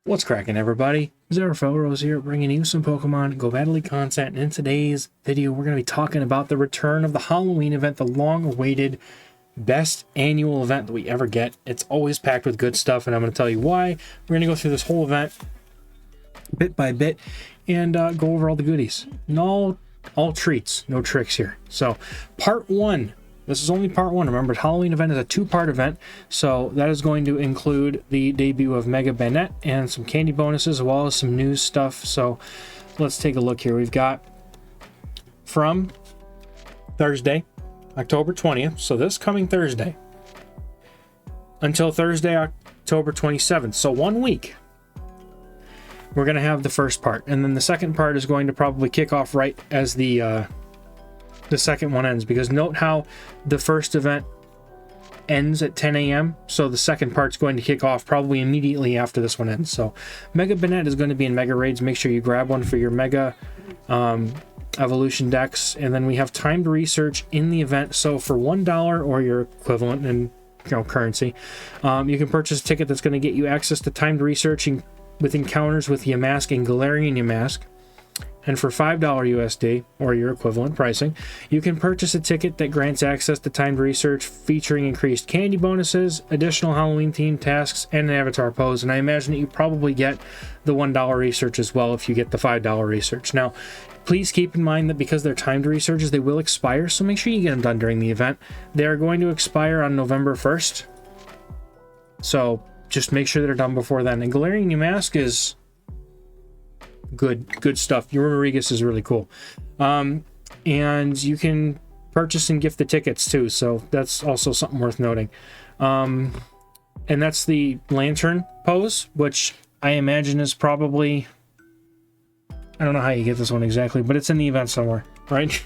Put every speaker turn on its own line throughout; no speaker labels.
What's cracking, everybody? Rose here, bringing you some Pokemon Go Battle League content. And in today's video, we're going to be talking about the return of the Halloween event, the long-awaited best annual event that we ever get. It's always packed with good stuff, and I'm going to tell you why. We're going to go through this whole event bit by bit and go over all the goodies. And all treats, no tricks here. So, part one. This is only part one. Remember, the Halloween event is a two-part event, so that is going to include the debut of Mega Banette and some candy bonuses, as well as some news stuff. So let's take a look here. We've got from Thursday, October 20th, so this coming Thursday, until Thursday, October 27th, so 1 week, we're going to have the first part. And then the second part is going to probably kick off right as the second one ends, because note how the first event ends at 10 a.m. so the second part's going to kick off probably immediately after this one ends. So Mega Banette is going to be in Mega Raids. Make sure you grab one for your Mega Evolution decks. And then we have timed research in the event. So for $1 or your equivalent in currency, you can purchase a ticket that's going to get you access to timed researching with encounters with Yamask and Galarian Yamask. And for $5 USD, or your equivalent pricing, you can purchase a ticket that grants access to timed research featuring increased candy bonuses, additional Halloween-themed tasks, and an avatar pose. And I imagine that you probably get the $1 research as well if you get the $5 research. Now, please keep in mind that because they're timed researches, they will expire, so make sure you get them done during the event. They are going to expire on November 1st, so just make sure they're done before then. And Galarian Yamask is good stuff. Your Rodriguez is really cool, and you can purchase and gift the tickets too, so that's also something worth noting. And that's the lantern pose, which I imagine is probably, I don't know how you get this one exactly, but it's in the event somewhere, right?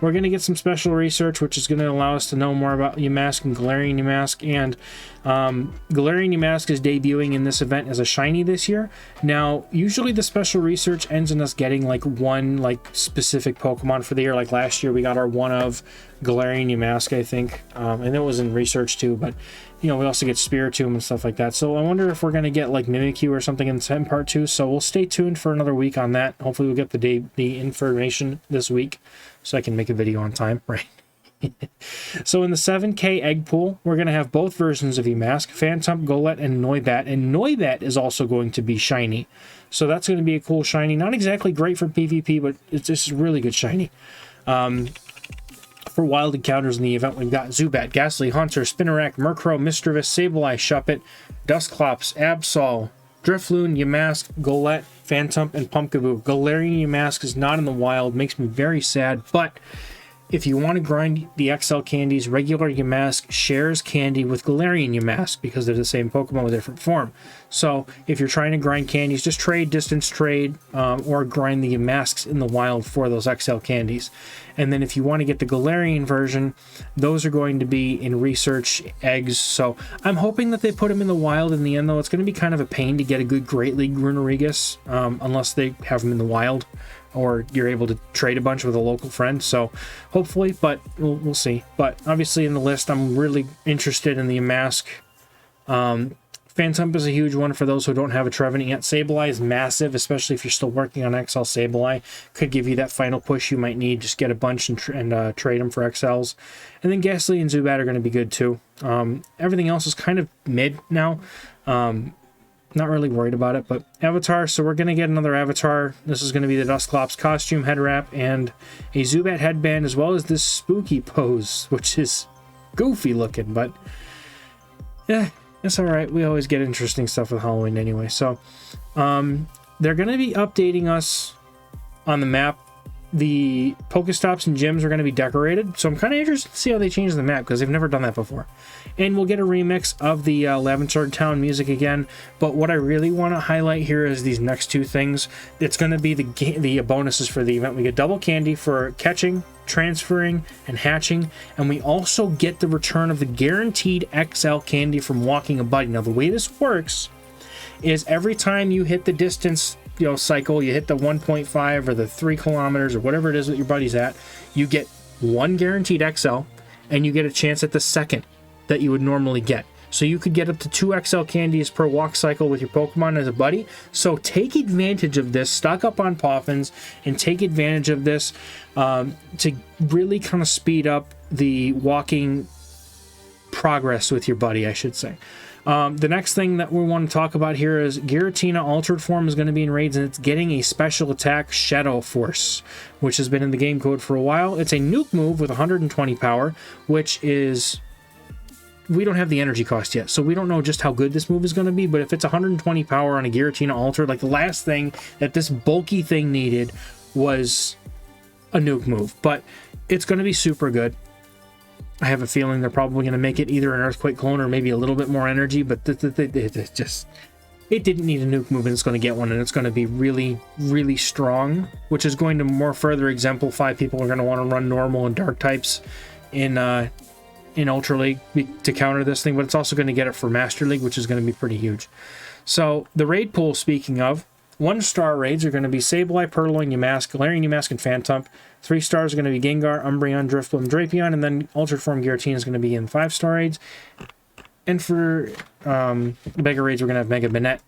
We're going to get some special research, which is going to allow us to know more about Yamask and Galarian Yamask. And Galarian Yamask is debuting in this event as a shiny this year. Now, usually the special research ends in us getting like one specific Pokemon for the year. Like last year, we got our one of Galarian Yamask, I think, and it was in research too. But we also get Spiritomb and stuff like that. So I wonder if we're going to get like Mimikyu or something in the second part too. So we'll stay tuned for another week on that. Hopefully we'll get the information this week so I can make a video on time, right? So in the 7K egg pool, we're going to have both versions of Yamask, Phantump, Golett, and Noibat. And Noibat is also going to be shiny. So that's going to be a cool shiny. Not exactly great for PvP, but it's just a really good shiny. For wild encounters in the event, we've got Zubat, Ghastly, Haunter, Spinarak, Murkrow, Misdreavus, Sableye, Shuppet, Dusclops, Absol, Drifloon, Yamask, Golett, Phantump, and Pumpkaboo. Galarian Yamask is not in the wild, makes me very sad, but if you want to grind the XL candies, regular Yamask shares candy with Galarian Yamask because they're the same Pokemon with a different form. So if you're trying to grind candies, just trade, distance trade, or grind the Yamasks in the wild for those XL candies. And then if you want to get the Galarian version, those are going to be in research eggs. So I'm hoping that they put them in the wild in the end, though. It's going to be kind of a pain to get a good Great League Runerigus unless they have them in the wild, or you're able to trade a bunch with a local friend. So hopefully, but we'll see. But obviously in the list, I'm really interested in the Yamask. Phantump is a huge one for those who don't have a Trevenant yet. Sableye is massive, especially if you're still working on XL Sableye. Could give you that final push you might need. Just get a bunch and trade them for XLs. And then Ghastly and Zubat are going to be good too. Everything else is kind of mid now. Not really worried about it, but Avatar, so we're going to get another Avatar. This is going to be the Dusclops costume, head wrap, and a Zubat headband, as well as this spooky pose, which is goofy looking, but yeah, it's alright. We always get interesting stuff with Halloween anyway. So they're going to be updating us on the map. The Pokestops and gyms are going to be decorated, so I'm kind of interested to see how they change the map, because they've never done that before. And we'll get a remix of the Laventard Town music again, but what I really want to highlight here is these next two things. It's going to be the bonuses for the event. We get double candy for catching, transferring, and hatching, and we also get the return of the guaranteed XL candy from walking a buddy. Now, the way this works is every time you hit the distance cycle, you hit the 1.5 or the 3 kilometers or whatever it is that your buddy's at, you get one guaranteed XL, and you get a chance at the second that you would normally get. So you could get up to 2 XL candies per walk cycle with your Pokemon as a buddy. So take advantage of this, stock up on Poffins, and take advantage of this to really kind of speed up the walking progress with your buddy, I should say. The next thing that we want to talk about here is Giratina Altered Form is going to be in raids, and it's getting a special attack, Shadow Force, which has been in the game code for a while. It's a nuke move with 120 power, which is... we don't have the energy cost yet, so we don't know just how good this move is going to be, but if it's 120 power on a Giratina Altered, like the last thing that this bulky thing needed was a nuke move, but it's going to be super good. I have a feeling they're probably going to make it either an Earthquake clone or maybe a little bit more energy, but it didn't need a nuke move, and it's going to get one, and it's going to be really, really strong, which is going to more further exemplify people are going to want to run normal and dark types in Ultra League to counter this thing, but it's also going to get it for Master League, which is going to be pretty huge. So the raid pool, speaking of, 1-star raids are going to be Sableye, Purloin, Yamask, Galarian Yamask, and Phantump. 3 stars are going to be Gengar, Umbreon, Drifblim, Drapion, and then Altered Form Giratina is going to be in 5-star raids. And for Mega raids, we're going to have Mega Banette.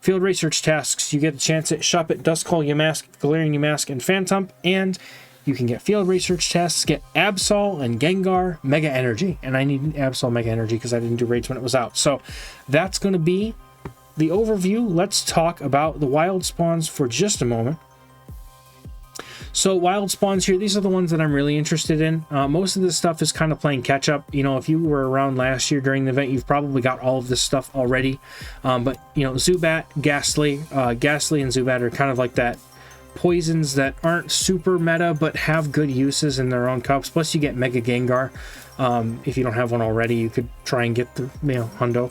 Field research tasks, you get a chance at Shuppet, Duskull, Yamask, Galarian Yamask, and Phantump, and you can get field research tests, get Absol and Gengar Mega Energy. And I need Absol Mega Energy because I didn't do raids when it was out. So that's going to be the overview. Let's talk about the wild spawns for just a moment. So wild spawns here, these are the ones that I'm really interested in. Most of this stuff is kind of playing catch up. You know, if you were around last year during the event, you've probably got all of this stuff already. But, you know, Zubat, Ghastly and Zubat are kind of like that poisons that aren't super meta but have good uses in their own cups. Plus you get Mega Gengar. If you don't have one already, you could try and get the Hundo.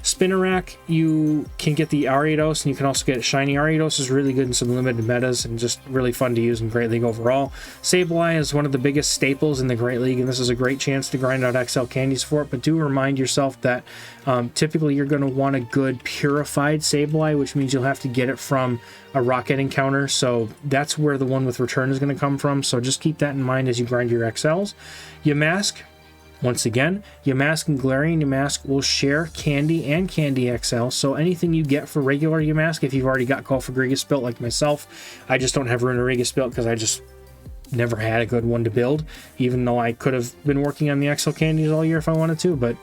Spinarak, you can get the Ariados, and you can also get Shiny Ariados. Is really good in some limited metas and just really fun to use in Great League overall. Sableye is one of the biggest staples in the Great League, and this is a great chance to grind out XL candies for it. But do remind yourself that typically you're going to want a good purified Sableye, which means you'll have to get it from a rocket encounter. So that's where the one with return is going to come from. So just keep that in mind as you grind your XLs. Yamask, once again, Yamask and Galarian Yamask will share Candy and Candy XL, so anything you get for regular Yamask, if you've already got Call for Gigas built like myself, I just don't have Runerigas built because I just never had a good one to build, even though I could have been working on the XL candies all year if I wanted to, but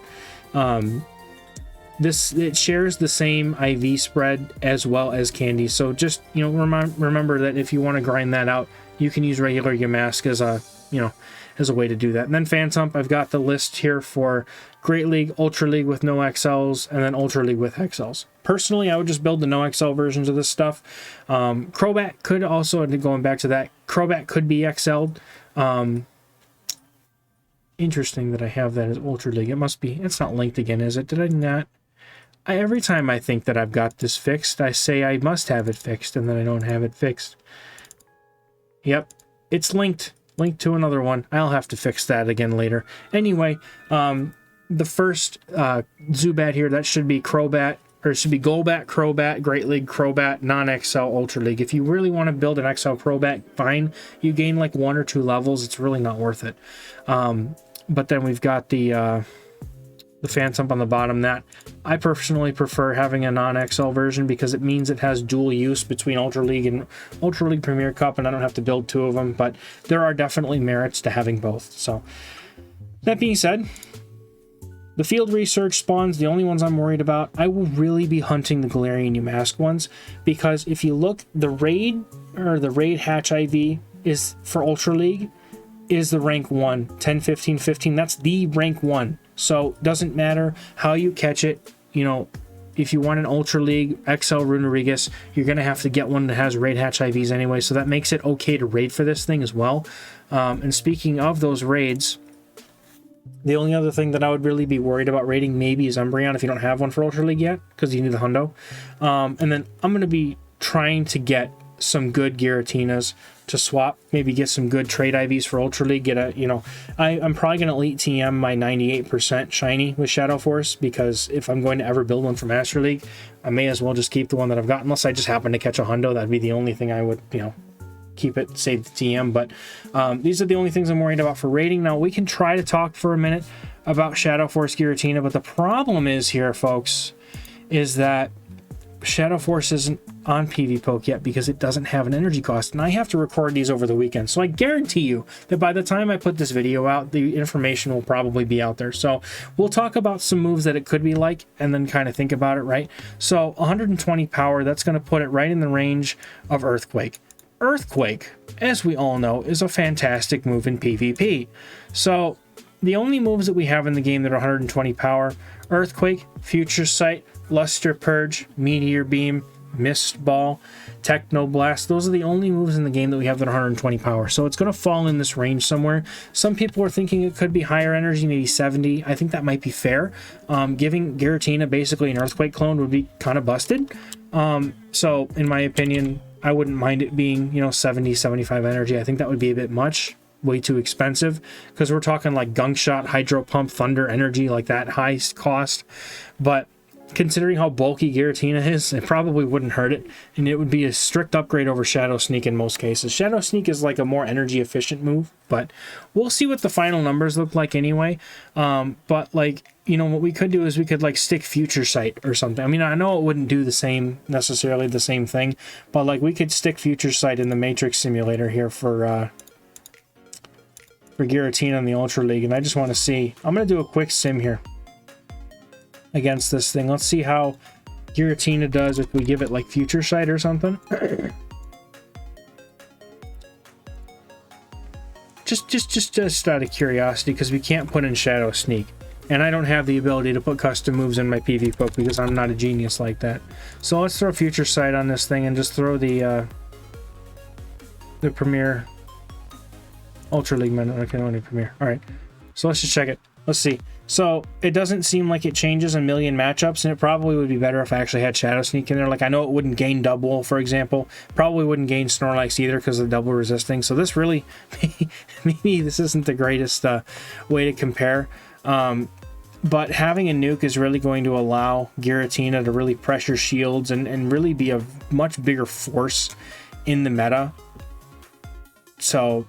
it shares the same IV spread as well as Candy, so just, you know, remember that if you want to grind that out, you can use regular Yamask as a, you know, as a way to do that. And then Phantump, I've got the list here for Great League, Ultra League with no XLs, and then Ultra League with XLs. Personally, I would just build the no XL versions of this stuff. Crobat could also, going back to that, Crobat could be XL'd. Interesting that I have that as Ultra League. It must be, it's not linked again, is it? Did I not? Every time I think that I've got this fixed, I say I must have it fixed, and then I don't have it fixed. Yep, it's linked to another one. I'll have to fix that again later. Anyway, the first Zubat here, that should be Crobat, or it should be Golbat, Crobat, Great League, Crobat, non-XL, Ultra League. If you really want to build an XL Crobat, fine. You gain like 1 or 2 levels. It's really not worth it. But then we've got the Phantump on the bottom. That I personally prefer having a non-XL version because it means it has dual use between Ultra League and Ultra League Premier Cup, and I don't have to build 2 of them, but there are definitely merits to having both. So that being said, the field research spawns, the only ones I'm worried about, I will really be hunting the Galarian Yamask ones, because if you look, the raid hatch IV is for Ultra League is the rank 1, 10, 15, 15. That's the rank 1. So doesn't matter how you catch it. You know, if you want an Ultra League XL Runerigas, you're going to have to get one that has raid hatch IVs anyway. So that makes it okay to raid for this thing as well. And speaking of those raids, the only other thing that I would really be worried about raiding maybe is Umbreon if you don't have one for Ultra League yet, because you need the Hundo. And then I'm going to be trying to get some good Giratinas to swap, maybe get some good trade IVs for Ultra League, get a, you know, I'm probably going to elite TM my 98% shiny with Shadow Force, because if I'm going to ever build one for Master League, I may as well just keep the one that I've got, unless I just happen to catch a Hundo. That'd be the only thing I would, you know, keep it saved to TM. But these are the only things I'm worried about for rating. Now, we can try to talk for a minute about Shadow Force Giratina, but the problem is here, folks, is that Shadow Force isn't on PvPoke yet because it doesn't have an energy cost, and I have to record these over the weekend. So I guarantee you that by the time I put this video out, the information will probably be out there. So we'll talk about some moves that it could be like, and then kind of think about it, right? So 120 power, that's going to put it right in the range of Earthquake. Earthquake, as we all know, is a fantastic move in PvP. So the only moves that we have in the game that are 120 power: Earthquake, Future Sight, Luster Purge, Meteor Beam, Mist Ball, Techno Blast. Those are the only moves in the game that we have that are 120 power. So it's going to fall in this range somewhere. Some people are thinking it could be higher energy, maybe 70. I think that might be fair. Giving Giratina basically an Earthquake clone would be kind of busted. So in my opinion, I wouldn't mind it being, you know, 70, 75 energy. I think that would be a bit much. Way too expensive, because we're talking like Gunk Shot, Hydro Pump, Thunder Energy, like that high cost. But considering how bulky Giratina is, it probably wouldn't hurt it, and it would be a strict upgrade over Shadow Sneak in most cases. Shadow Sneak is like a more energy efficient move, but we'll see what the final numbers look like anyway. But like, you know, what we could do is we could like stick Future Sight or something. I mean, I know it wouldn't do the same, necessarily the same thing, but like we could stick Future Sight in the Matrix Simulator here for Giratina in the Ultra League, and I just want to see. I'm going to do a quick sim here against this thing. Let's see how Giratina does if we give it like Future Sight or something. just out of curiosity, because we can't put in Shadow Sneak, and I don't have the ability to put custom moves in my PvPoke because I'm not a genius like that. So let's throw Future Sight on this thing and just throw the Premier Ultra League men. Okay, only Premier. All right, so let's just check it. Let's see. So it doesn't seem like it changes a million matchups, and it probably would be better if I actually had Shadow Sneak in there. Like, I know it wouldn't gain double, for example. Probably wouldn't gain Snorlax either because of the double resisting. So this really, maybe this isn't the greatest way to compare. But having a nuke is really going to allow Giratina to really pressure shields and really be a much bigger force in the meta. So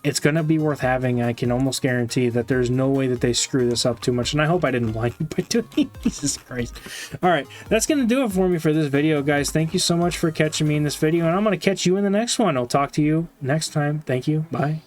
it's going to be worth having. I can almost guarantee that there's no way that they screw this up too much. And I hope I didn't blind you by doing it. Jesus Christ. All right. That's going to do it for me for this video, guys. Thank you so much for catching me in this video. And I'm going to catch you in the next one. I'll talk to you next time. Thank you. Bye.